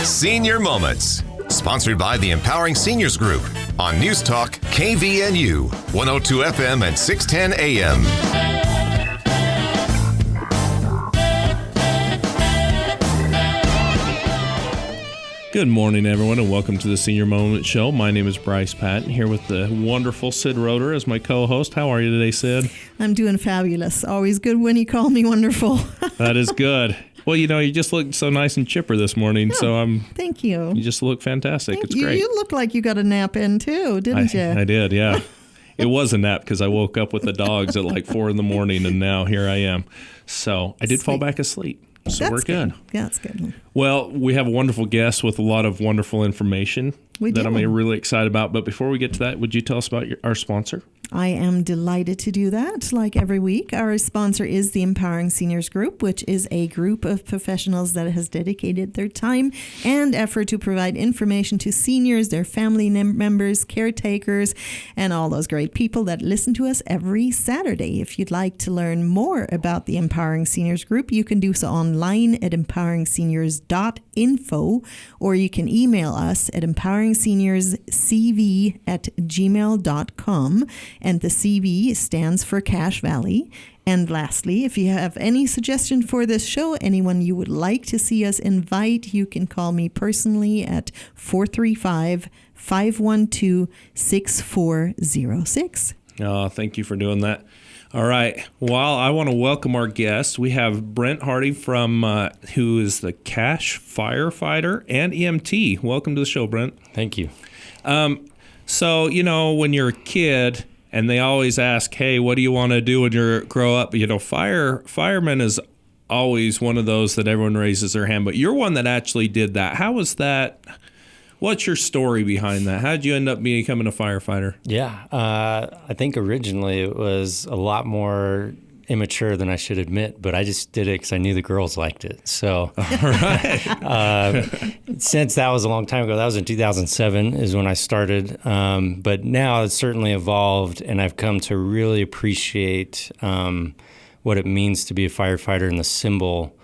Senior Moments, sponsored by the Empowering Seniors Group on News Talk KVNU, 102 FM and 610 AM. Good morning, everyone, and welcome to the Senior Moment Show. My name is Bryce Patton, here with the wonderful Sid Roeder as my co-host. How are you today, Sid? I'm doing fabulous. Always good when you call me wonderful. That is good. Well, you know, you just look so nice and chipper this morning, so thank you. You just look fantastic. It's great. You look like you got a nap in too, didn't you? I did, yeah. It was a nap because I woke up with the dogs at like 4 a.m, and now here I am. So I did fall back asleep. So we're good. Yeah, that's good. Well, we have a wonderful guest with a lot of wonderful information that I'm really excited about. But before we get to that, would you tell us about our sponsor? I am delighted to do that. Like every week, our sponsor is the Empowering Seniors Group, which is a group of professionals that has dedicated their time and effort to provide information to seniors, their family members, caretakers, and all those great people that listen to us every Saturday. If you'd like to learn more about the Empowering Seniors Group, you can do so online at empoweringseniors.info, or you can email us at empoweringseniorscv@gmail.com. And the CV stands for Cache Valley. And lastly, if you have any suggestion for this show, anyone you would like to see us invite, you can call me personally at 435-512-6406. Oh, thank you for doing that. All right. Well, I want to welcome our guest. We have Brent Hardy from who is the Cache firefighter and EMT. Welcome to the show, Brent. Thank you. So, you know, when you're a kid and they always ask, hey, what do you want to do when you grow up? You know, fireman is always one of those that everyone raises their hand, but you're one that actually did that. How was that? What's your story behind that? How did you end up becoming a firefighter? Yeah, I think originally it was a lot more immature than I should admit, but I just did it because I knew the girls liked it. So all right. Since that was a long time ago, that was in 2007 is when I started. But now it's certainly evolved, and I've come to really appreciate what it means to be a firefighter and the symbol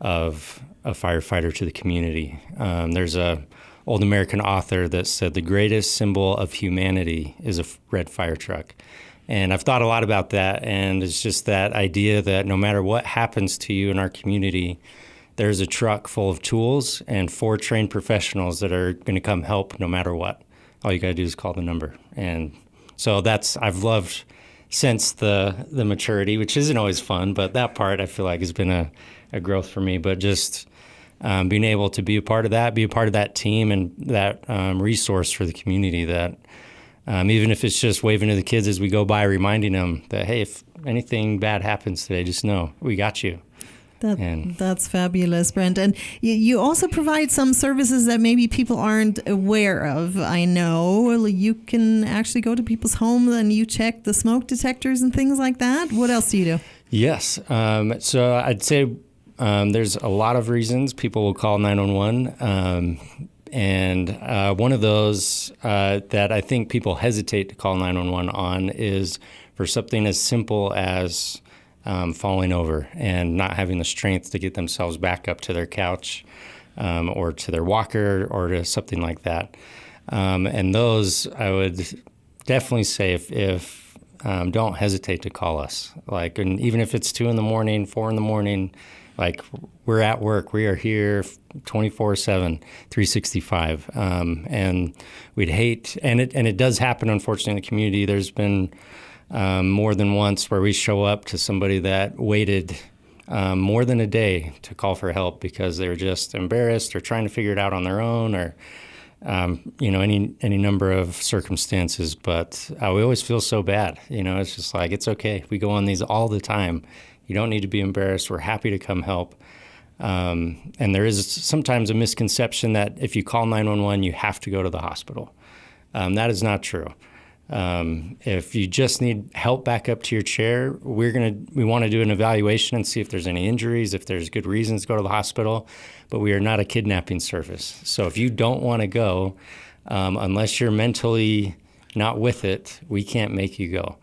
of a firefighter to the community. There's a old American author that said the greatest symbol of humanity is a red fire truck. And I've thought a lot about that, and it's just that idea that no matter what happens to you in our community, there's a truck full of tools and 4 trained professionals that are going to come help no matter what. All you got to do is call the number. And so I've loved since the maturity, which isn't always fun, but that part I feel like has been a growth for me. But just being able to be a part of that team and that resource for the community that even if it's just waving to the kids as we go by, reminding them that, hey, if anything bad happens today, just know we got you. That's fabulous, Brent. And you also provide some services that maybe people aren't aware of. I know you can actually go to people's homes and you check the smoke detectors and things like that. What else do you do? Yes. So I'd say there's a lot of reasons people will call 911. And one of those that I think people hesitate to call 911 on is for something as simple as falling over and not having the strength to get themselves back up to their couch or to their walker or to something like that. And those I would definitely say if don't hesitate to call us. Like, and even if it's 2 a.m, 4 a.m, like we're at work, we are here 24/7, 365, and we'd hate, and it does happen unfortunately in the community. There's been more than once where we show up to somebody that waited more than a day to call for help because they were just embarrassed or trying to figure it out on their own, or any number of circumstances. But we always feel so bad. It's just like, it's okay. We go on these all the time. You don't need to be embarrassed. We're happy to come help. And there is sometimes a misconception that if you call 911, you have to go to the hospital. That is not true. If you just need help back up to your chair, we want to do an evaluation and see if there's any injuries, if there's good reasons to go to the hospital, but we are not a kidnapping service. So if you don't want to go, unless you're mentally not with it, we can't make you go.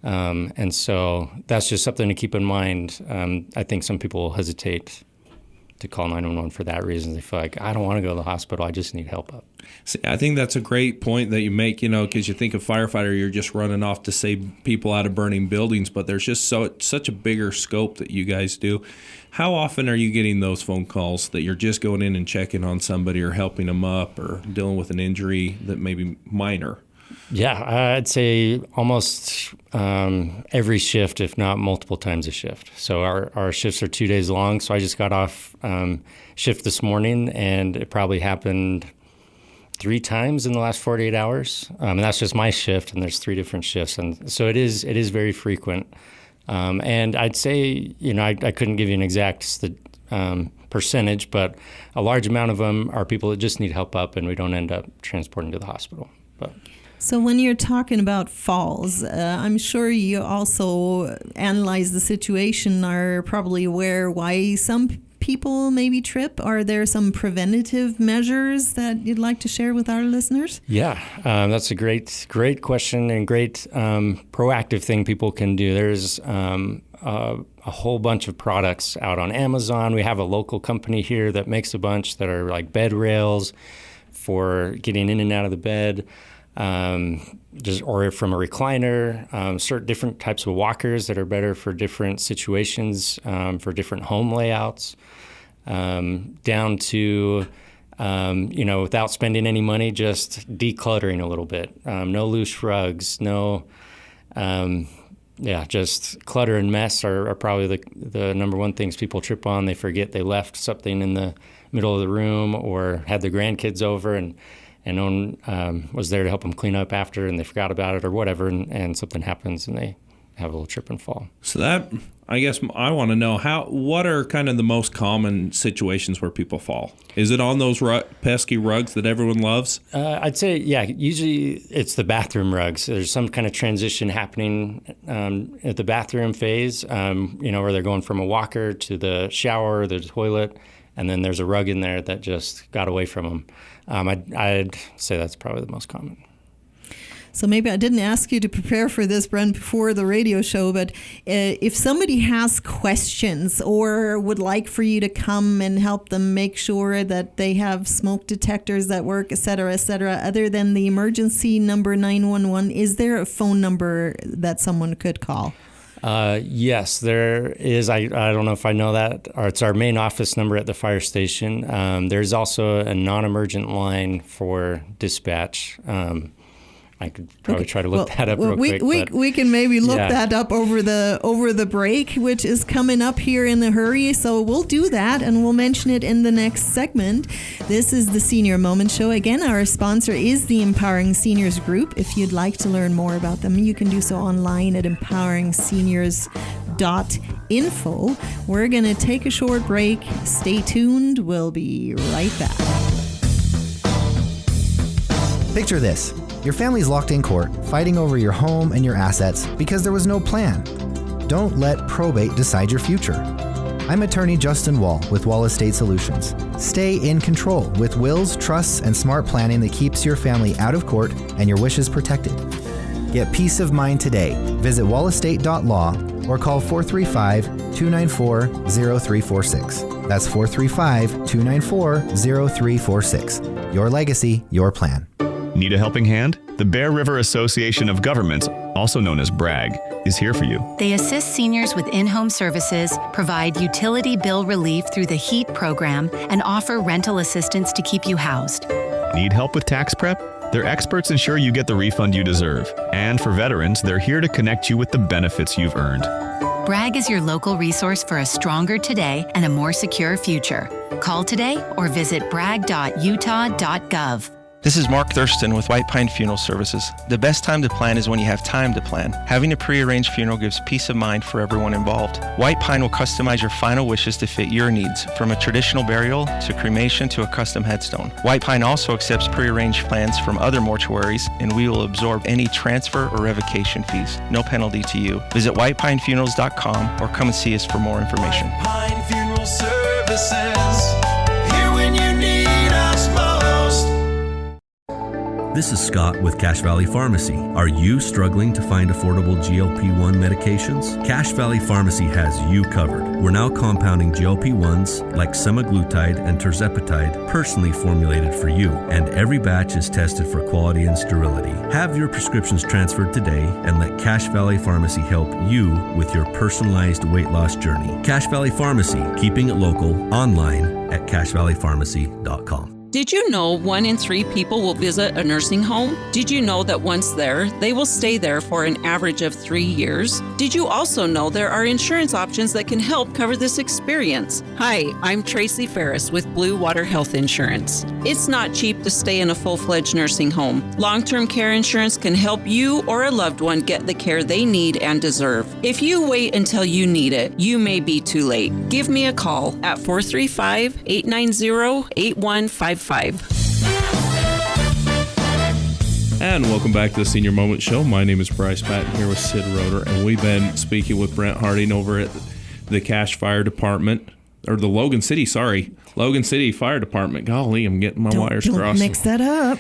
And so that's just something to keep in mind. I think some people hesitate to call 911 for that reason. They feel like, I don't want to go to the hospital. I just need help up. See, I think that's a great point that you make, because you think of firefighter, you're just running off to save people out of burning buildings, but there's just such a bigger scope that you guys do. How often are you getting those phone calls that you're just going in and checking on somebody or helping them up or dealing with an injury that may be minor? Yeah, I'd say almost every shift, if not multiple times a shift. So our shifts are 2 days long. So I just got off shift this morning, and it probably happened 3 times in the last 48 hours. And that's just my shift, and there's 3 different shifts. And so it is very frequent. And I'd say, I couldn't give you an exact percentage, but a large amount of them are people that just need help up, and we don't end up transporting to the hospital. So when you're talking about falls, I'm sure you also analyze the situation, are probably aware why some people maybe trip. Are there some preventative measures that you'd like to share with our listeners? Yeah, that's a great question and great proactive thing people can do. There's a whole bunch of products out on Amazon. We have a local company here that makes a bunch that are like bed rails for getting in and out of the bed. Or from a recliner, certain different types of walkers that are better for different situations, for different home layouts, down to, without spending any money, just decluttering a little bit. No loose rugs, just clutter and mess are probably the number one things people trip on. They forget they left something in the middle of the room or had the grandkids over and no one was there to help them clean up after, and they forgot about it or whatever, and something happens and they have a little trip and fall. So that, I guess I want to know, what are kind of the most common situations where people fall? Is it on those pesky rugs that everyone loves? I'd say, usually it's the bathroom rugs. There's some kind of transition happening at the bathroom phase, where they're going from a walker to the shower, the toilet, and then there's a rug in there that just got away from them. I'd say that's probably the most common. So maybe I didn't ask you to prepare for this, Brent, before the radio show, but if somebody has questions or would like for you to come and help them make sure that they have smoke detectors that work, et cetera, other than the emergency number 911, is there a phone number that someone could call? Yes, there is. I don't know if I know that. It's our main office number at the fire station. There's also a non-emergent line for dispatch. I could probably try to look that up real quick. We can maybe look that up over the break, which is coming up here in a hurry. So we'll do that, and we'll mention it in the next segment. This is the Senior Moment Show. Again, our sponsor is the Empowering Seniors Group. If you'd like to learn more about them, you can do so online at empoweringseniors.info. We're going to take a short break. Stay tuned. We'll be right back. Picture this. Your family's locked in court, fighting over your home and your assets because there was no plan. Don't let probate decide your future. I'm attorney Justin Wall with Wall Estate Solutions. Stay in control with wills, trusts, and smart planning that keeps your family out of court and your wishes protected. Get peace of mind today. Visit wallestate.law or call 435-294-0346. That's 435-294-0346. Your legacy, your plan. Need a helping hand? The Bear River Association of Governments, also known as BRAG, is here for you. They assist seniors with in-home services, provide utility bill relief through the HEAT program, and offer rental assistance to keep you housed. Need help with tax prep? Their experts ensure you get the refund you deserve. And for veterans, they're here to connect you with the benefits you've earned. BRAG is your local resource for a stronger today and a more secure future. Call today or visit brag.utah.gov. This is Mark Thurston with White Pine Funeral Services. The best time to plan is when you have time to plan. Having a pre-arranged funeral gives peace of mind for everyone involved. White Pine will customize your final wishes to fit your needs, from a traditional burial to cremation to a custom headstone. White Pine also accepts pre-arranged plans from other mortuaries, and we will absorb any transfer or revocation fees. No penalty to you. Visit whitepinefunerals.com or come and see us for more information. White Pine Funeral Services, here when you need us most. This is Scott with Cache Valley Pharmacy. Are you struggling to find affordable GLP-1 medications? Cache Valley Pharmacy has you covered. We're now compounding GLP-1s like semaglutide and tirzepatide personally formulated for you, and every batch is tested for quality and sterility. Have your prescriptions transferred today and let Cache Valley Pharmacy help you with your personalized weight loss journey. Cache Valley Pharmacy, keeping it local, online at cachevalleypharmacy.com. Did you know 1 in 3 people will visit a nursing home? Did you know that once there, they will stay there for an average of 3 years? Did you also know there are insurance options that can help cover this experience? Hi, I'm Tracy Ferris with Blue Water Health Insurance. It's not cheap to stay in a full-fledged nursing home. Long-term care insurance can help you or a loved one get the care they need and deserve. If you wait until you need it, you may be too late. Give me a call at 435-890-8155. And welcome back to the Senior Moment Show. My name is Bryce Patton here with Sid Roeder, and we've been speaking with Brent Harding over at the Cache Fire Department, or the Logan City Fire Department. Golly, I'm getting my wires crossed. Don't mix that up.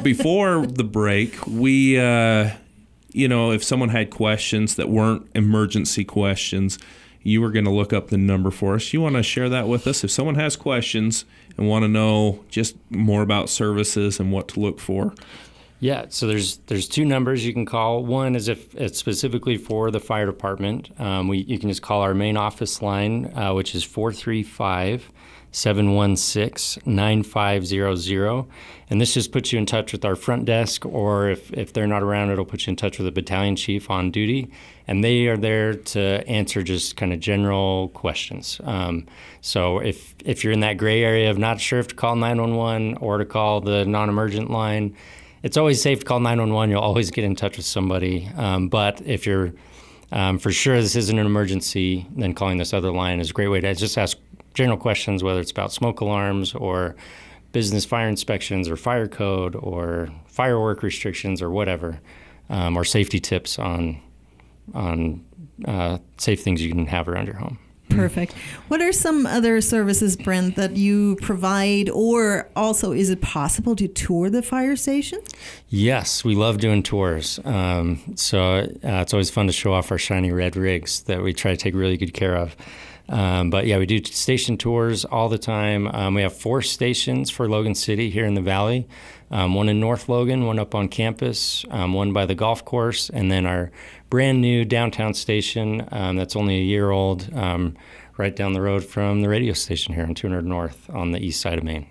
Before the break, we, if someone had questions that weren't emergency questions, you were going to look up the number for us. You want to share that with us? If someone has questions and want to know just more about services and what to look for. Yeah, so there's 2 numbers you can call. One is if it's specifically for the fire department. You can just call our main office line, which is 435-716-9500. And this just puts you in touch with our front desk, or if they're not around, it'll put you in touch with a battalion chief on duty. And they are there to answer just kind of general questions. So if you're in that gray area of not sure if to call 911 or to call the non-emergent line, it's always safe to call 911. You'll always get in touch with somebody. But if you're for sure this isn't an emergency, then calling this other line is a great way to just ask general questions, whether it's about smoke alarms or business fire inspections or fire code or firework restrictions or whatever, or safety tips on safe things you can have around your home. Perfect. What are some other services, Brent, that you provide, or also is it possible to tour the fire station? Yes, we love doing tours. So it's always fun to show off our shiny red rigs that we try to take really good care of. But yeah, we do station tours all the time. We have 4 stations for Logan City here in the Valley. One in North Logan, one up on campus, one by the golf course, and then our brand new downtown station that's only a year old, right down the road from the radio station here on 200 North on the east side of Maine.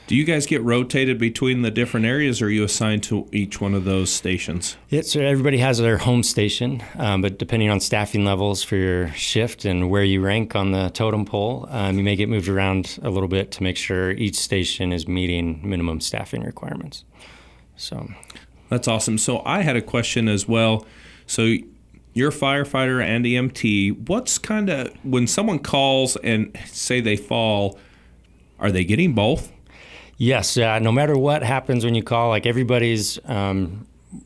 Do you guys get rotated between the different areas, or are you assigned to each one of those stations? Yeah, so everybody has their home station, but depending on staffing levels for your shift and where you rank on the totem pole, you may get moved around a little bit to make sure each station is meeting minimum staffing requirements. So that's awesome. So I had a question as well. So you're a firefighter and EMT. What's kind of, when someone calls and say they fall, are they getting both? Yes, no matter what happens when you call, like everybody's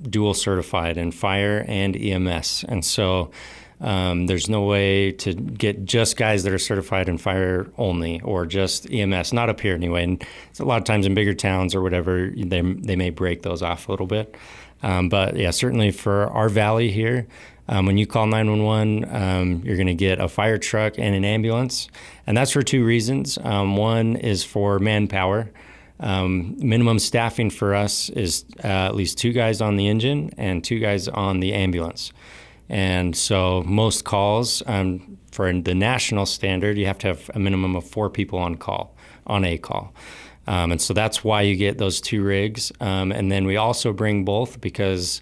dual certified in fire and EMS. And so there's no way to get just guys that are certified in fire only or just EMS, not up here anyway. And it's a lot of times in bigger towns or whatever, they may break those off a little bit. But yeah, certainly for our valley here, when you call 911, you're going to get a fire truck and an ambulance. And that's for 2 reasons. One is for manpower. Minimum staffing for us is at least 2 guys on the engine and 2 guys on the ambulance. And so most calls, for the national standard, you have to have a minimum of 4 people on a call. And so that's why you get those 2 rigs. And then we also bring both because,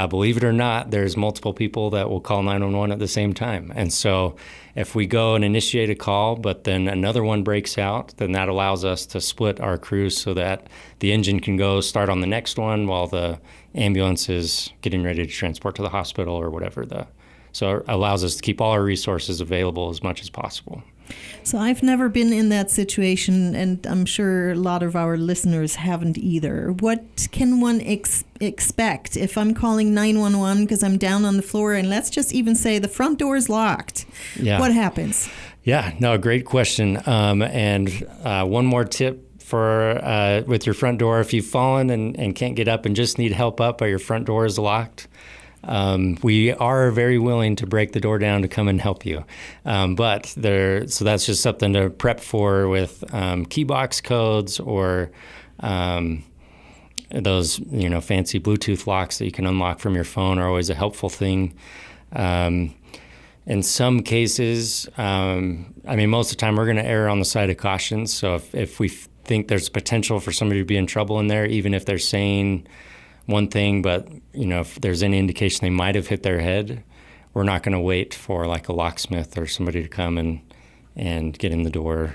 believe it or not, there's multiple people that will call 911 at the same time. And so if we go and initiate a call, but then another one breaks out, then that allows us to split our crews so that the engine can go start on the next one while the ambulance is getting ready to transport to the hospital or whatever. So it allows us to keep all our resources available as much as possible. So I've never been in that situation, and I'm sure a lot of our listeners haven't either. What can one expect if I'm calling 911 because I'm down on the floor and let's just even say the front door is locked? Yeah. What happens? Yeah, no, great question. And one more tip for with your front door. If you've fallen and can't get up and just need help up, or your front door is locked, we are very willing to break the door down to come and help you. So that's just something to prep for with key box codes or those fancy Bluetooth locks that you can unlock from your phone are always a helpful thing. In some cases, most of the time we're going to err on the side of caution. So if we think there's potential for somebody to be in trouble in there, even if they're saying one thing, but if there's any indication they might have hit their head, we're not going to wait for like a locksmith or somebody to come and get in the door.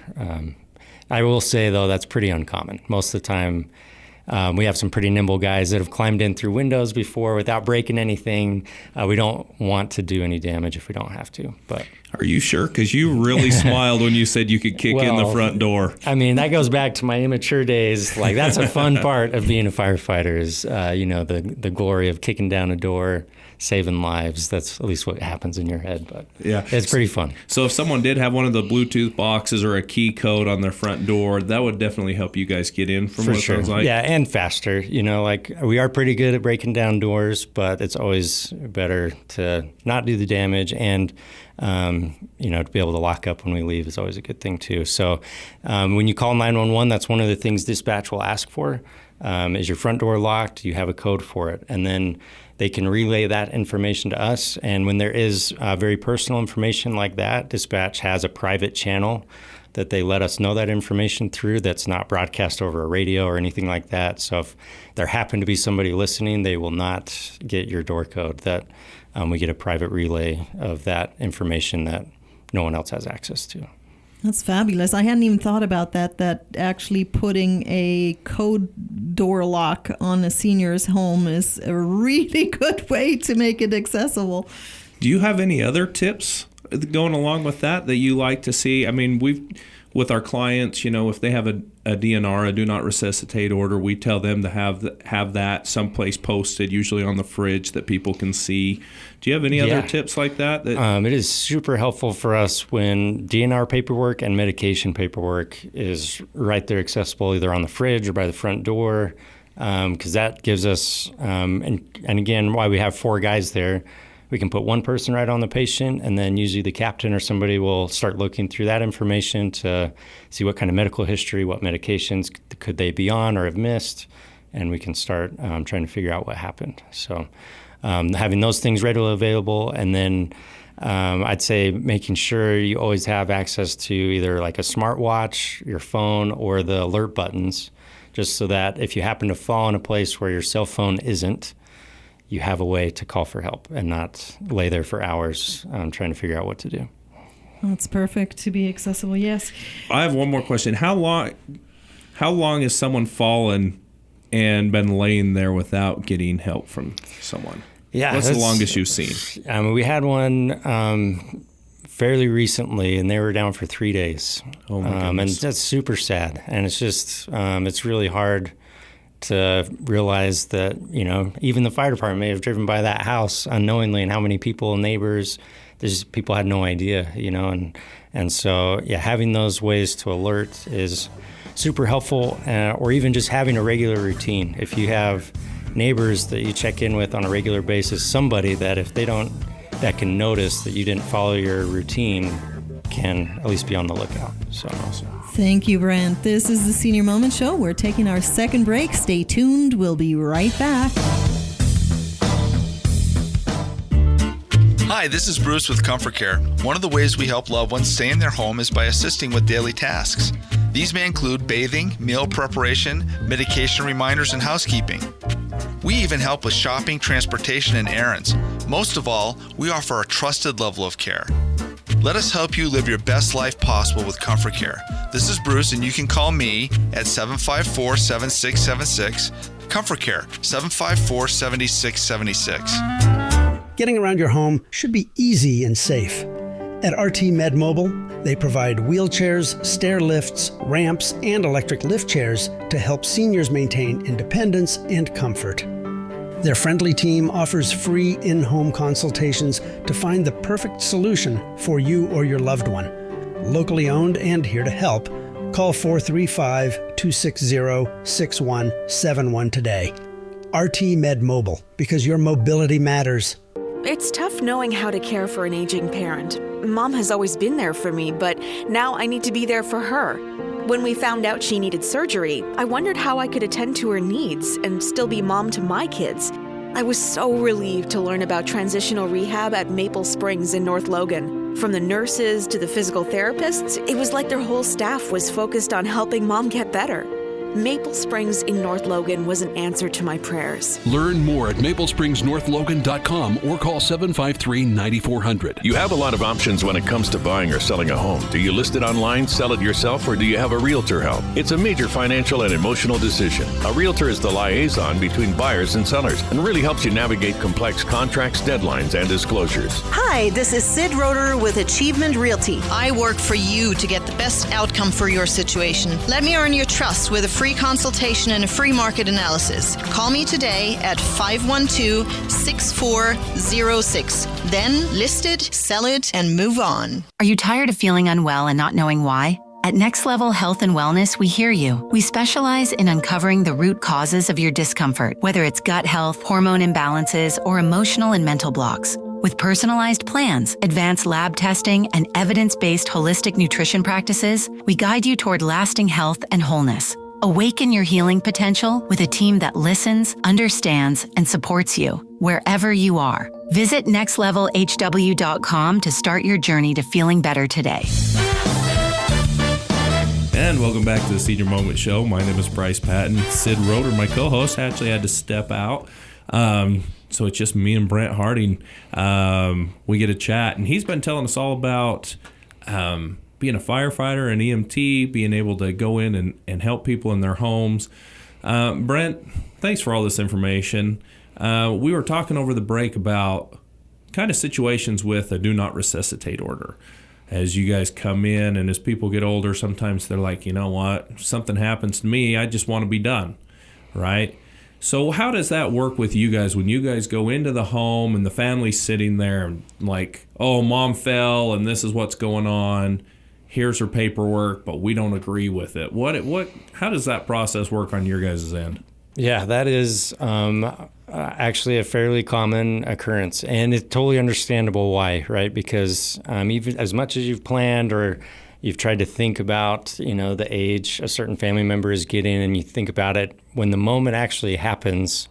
I will say though, that's pretty uncommon. Most of the time, we have some pretty nimble guys that have climbed in through windows before without breaking anything. We don't want to do any damage if we don't have to. But are you sure? Because you really smiled when you said you could kick in the front door. That goes back to my immature days. Like, that's a fun part of being a firefighter is, the glory of kicking down a door, saving lives. That's at least what happens in your head. But yeah, it's pretty fun. So if someone did have one of the Bluetooth boxes or a key code on their front door, that would definitely help you guys get in from what it sounds like. Yeah, and faster. We are pretty good at breaking down doors, but it's always better to not do the damage and to be able to lock up when we leave is always a good thing too. So when you call 911, that's one of the things dispatch will ask for. Is your front door locked? Do you have a code for it? And then they can relay that information to us. And when there is very personal information like that, dispatch has a private channel that they let us know that information through that's not broadcast over a radio or anything like that. So if there happened to be somebody listening, they will not get your door code. That we get a private relay of that information that no one else has access to. That's fabulous. I hadn't even thought about that actually putting a code door lock on a senior's home is a really good way to make it accessible. Do you have any other tips going along with that you like to see? With our clients, if they have a DNR, a do not resuscitate order, we tell them to have that someplace posted, usually on the fridge that people can see. Do you have any other tips like that? It is super helpful for us when DNR paperwork and medication paperwork is right there accessible, either on the fridge or by the front door, because that gives us, and again, why we have 4 guys there, we can put one person right on the patient, and then usually the captain or somebody will start looking through that information to see what kind of medical history, what medications could they be on or have missed, and we can start trying to figure out what happened. So having those things readily available, and then I'd say making sure you always have access to either like a smartwatch, your phone, or the alert buttons, just so that if you happen to fall in a place where your cell phone isn't, you have a way to call for help and not lay there for hours trying to figure out what to do. That's perfect to be accessible, yes. I have one more question. How long has someone fallen and been laying there without getting help from someone? Yeah, what's the longest you've seen? We had one fairly recently, and they were down for 3 days. Oh my goodness. And that's super sad. And it's just, it's really hard to realize that, even the fire department may have driven by that house unknowingly, and how many people, neighbors, people had no idea, and so, having those ways to alert is super helpful, or even just having a regular routine. If you have neighbors that you check in with on a regular basis, somebody that if they don't, that can notice that you didn't follow your routine, can at least be on the lookout. So awesome. Thank you, Brent. This is the Senior Moment Show. We're taking our second break. Stay tuned. We'll be right back. Hi, this is Bruce with Comfort Care. One of the ways we help loved ones stay in their home is by assisting with daily tasks. These may include bathing, meal preparation, medication reminders, and housekeeping. We even help with shopping, transportation, and errands. Most of all, we offer a trusted level of care. Let us help you live your best life possible with Comfort Care. This is Bruce, and you can call me at 754-7676. Comfort Care, 754-7676. Getting around your home should be easy and safe. At RT Med Mobile, they provide wheelchairs, stair lifts, ramps, and electric lift chairs to help seniors maintain independence and comfort. Their friendly team offers free in-home consultations to find the perfect solution for you or your loved one. Locally owned and here to help, Call 435-260-6171 today. RT Med Mobile, because your mobility matters. It's tough knowing how to care for an aging parent. Mom has always been there for me, but now I need to be there for her. When we found out she needed surgery, I wondered how I could attend to her needs and still be mom to my kids. I was so relieved to learn about transitional rehab at Maple Springs in North Logan. From the nurses to the physical therapists, it was like their whole staff was focused on helping Mom get better. Maple Springs in North Logan was an answer to my prayers. Learn more at maplespringsnorthlogan.com or call 753-9400. You have a lot of options when it comes to buying or selling a home. Do you list it online, sell it yourself, or do you have a realtor help? It's a major financial and emotional decision. A realtor is the liaison between buyers and sellers and really helps you navigate complex contracts, deadlines, and disclosures. Hi, this is Sid Roeder with Achievement Realty. I work for you to get the best outcome for your situation. Let me earn your trust with a free consultation and a free market analysis. Call me today at 512-6406. Then list it, sell it, and move on. Are you tired of feeling unwell and not knowing why? At Next Level Health and Wellness, we hear you. We specialize in uncovering the root causes of your discomfort, whether it's gut health, hormone imbalances, or emotional and mental blocks. With personalized plans, advanced lab testing, and evidence-based holistic nutrition practices, we guide you toward lasting health and wholeness. Awaken your healing potential with a team that listens, understands, and supports you wherever you are. Visit nextlevelhw.com to start your journey to feeling better today. And welcome back to the Senior Moment Show. My name is Bryce Patton. Sid Roeder, my co-host, actually had to step out. So it's just me and Brent Harding. We get a chat, and he's been telling us all about being a firefighter, an EMT, being able to go in and help people in their homes. Brent, thanks for all this information. We were talking over the break about kind of situations with a do not resuscitate order. As you guys come in and as people get older, sometimes they're like, you know what, if something happens to me, I just want to be done, right? So how does that work with you guys when you guys go into the home and the family's sitting there and like, oh, mom fell and this is what's going on. Here's her paperwork, but we don't agree with it. How does that process work on your guys' end? Yeah, that is actually a fairly common occurrence, and it's totally understandable why, right? Because even as much as you've planned or you've tried to think about, the age a certain family member is getting, and you think about it, when the moment actually happens,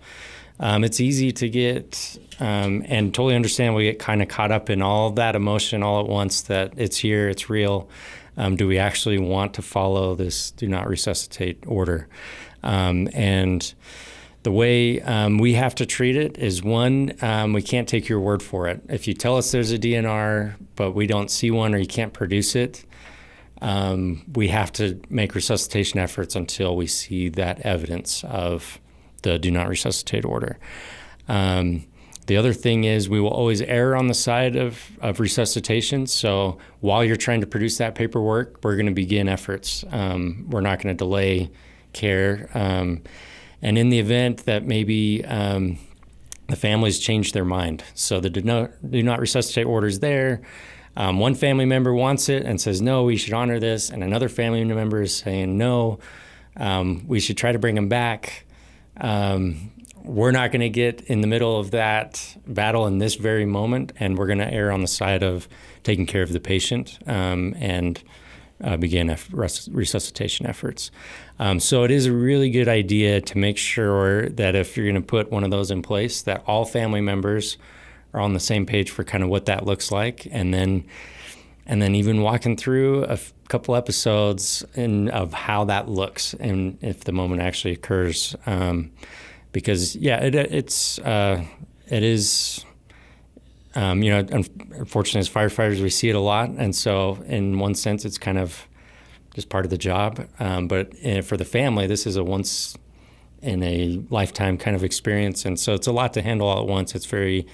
it's easy to get, and totally understandable, we get kind of caught up in all of that emotion all at once, that it's here, it's real. Do we actually want to follow this do not resuscitate order? And the way we have to treat it is, one, we can't take your word for it. If you tell us there's a DNR, but we don't see one or you can't produce it, we have to make resuscitation efforts until we see that evidence of the do not resuscitate order. The other thing is we will always err on the side of resuscitation. So while you're trying to produce that paperwork, we're going to begin efforts. We're not going to delay care. And in the event that maybe the families change their mind, so the do not resuscitate order is there, one family member wants it and says, no, we should honor this, and another family member is saying, no, we should try to bring them back. We're not going to get in the middle of that battle in this very moment, and we're going to err on the side of taking care of the patient and begin resuscitation efforts. So it is a really good idea to make sure that if you're going to put one of those in place, that all family members are on the same page for kind of what that looks like, and then even walking through a couple episodes of how that looks and if the moment actually occurs. Because it is, unfortunately as firefighters we see it a lot, and so in one sense it's kind of just part of the job. But for the family, this is a once in a lifetime kind of experience, and so it's a lot to handle all at once. It's very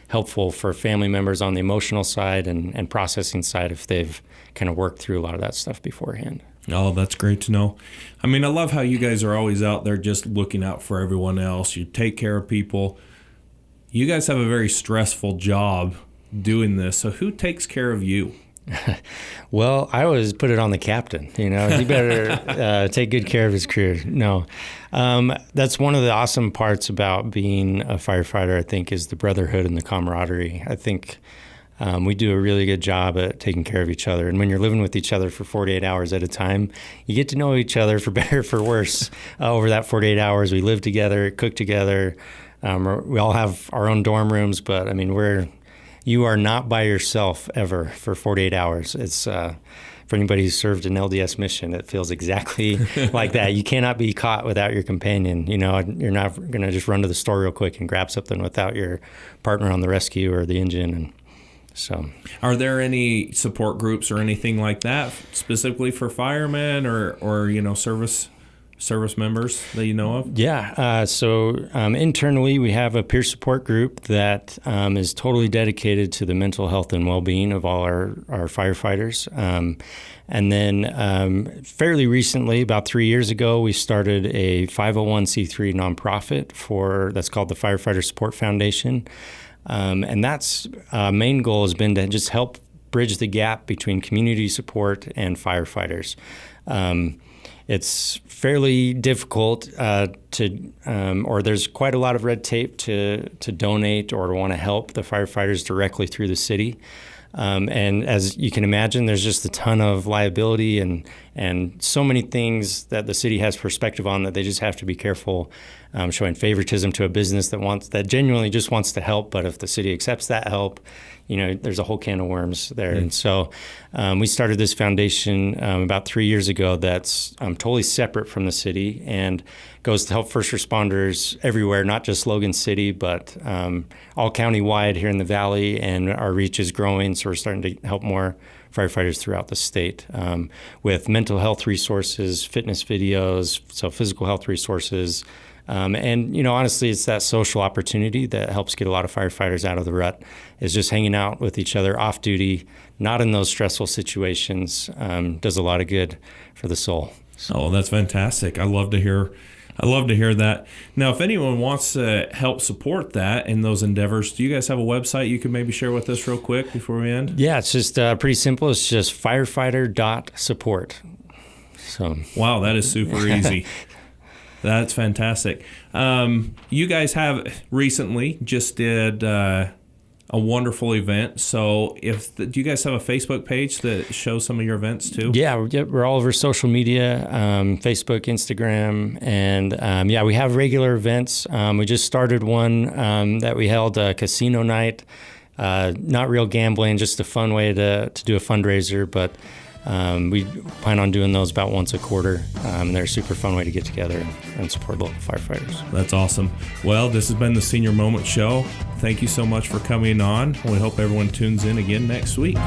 helpful for family members on the emotional side and processing side if they've kind of worked through a lot of that stuff beforehand. Oh, that's great to know. I mean, I love how you guys are always out there just looking out for everyone else. You take care of people. You guys have a very stressful job doing this. So who takes care of you? Well, I always put it on the captain. He better take good care of his crew. No, that's one of the awesome parts about being a firefighter, I think, is the brotherhood and the camaraderie. I think we do a really good job at taking care of each other. And when you're living with each other for 48 hours at a time, you get to know each other for better or for worse. Over that 48 hours, we live together, cook together. We all have our own dorm rooms, but I mean, you are not by yourself ever for 48 hours. It's for anybody who's served an LDS mission, it feels exactly like that. You cannot be caught without your companion. You're not going to just run to the store real quick and grab something without your partner on the rescue or the engine. And so, are there any support groups or anything like that specifically for firemen or service members that you know of? Yeah. So internally, we have a peer support group that is totally dedicated to the mental health and well-being of all our firefighters. And then fairly recently, about 3 years ago, we started a 501c3 nonprofit that's called the Firefighter Support Foundation. And that's main goal has been to just help bridge the gap between community support and firefighters. It's fairly difficult or there's quite a lot of red tape to donate or to want to help the firefighters directly through the city. And as you can imagine, there's just a ton of liability and so many things that the city has perspective on that they just have to be careful showing favoritism to a business that genuinely just wants to help. But if the city accepts that help, there's a whole can of worms there. And so we started this foundation about 3 years ago that's totally separate from the city and goes to help first responders everywhere, not just Logan City, but all county-wide here in the Valley, and our reach is growing, so we're starting to help more firefighters throughout the state with mental health resources, fitness videos, so physical health resources. And honestly, it's that social opportunity that helps get a lot of firefighters out of the rut, is just hanging out with each other off duty, not in those stressful situations, does a lot of good for the soul. Oh, that's fantastic. I love to hear that. Now, if anyone wants to help support that in those endeavors, do you guys have a website you could maybe share with us real quick before we end? Yeah, it's just pretty simple. It's just firefighter.support. So, wow, that is super easy. That's fantastic. You guys have recently just did a wonderful event. So do you guys have a Facebook page that shows some of your events too? Yeah, we're all over social media, Facebook, Instagram, and we have regular events. We just started one that we held a casino night, not real gambling, just a fun way to do a fundraiser, but we plan on doing those about once a quarter. They're a super fun way to get together and support local firefighters. That's awesome. Well, this has been the Senior Moment Show. Thank you so much for coming on. We hope everyone tunes in again next week.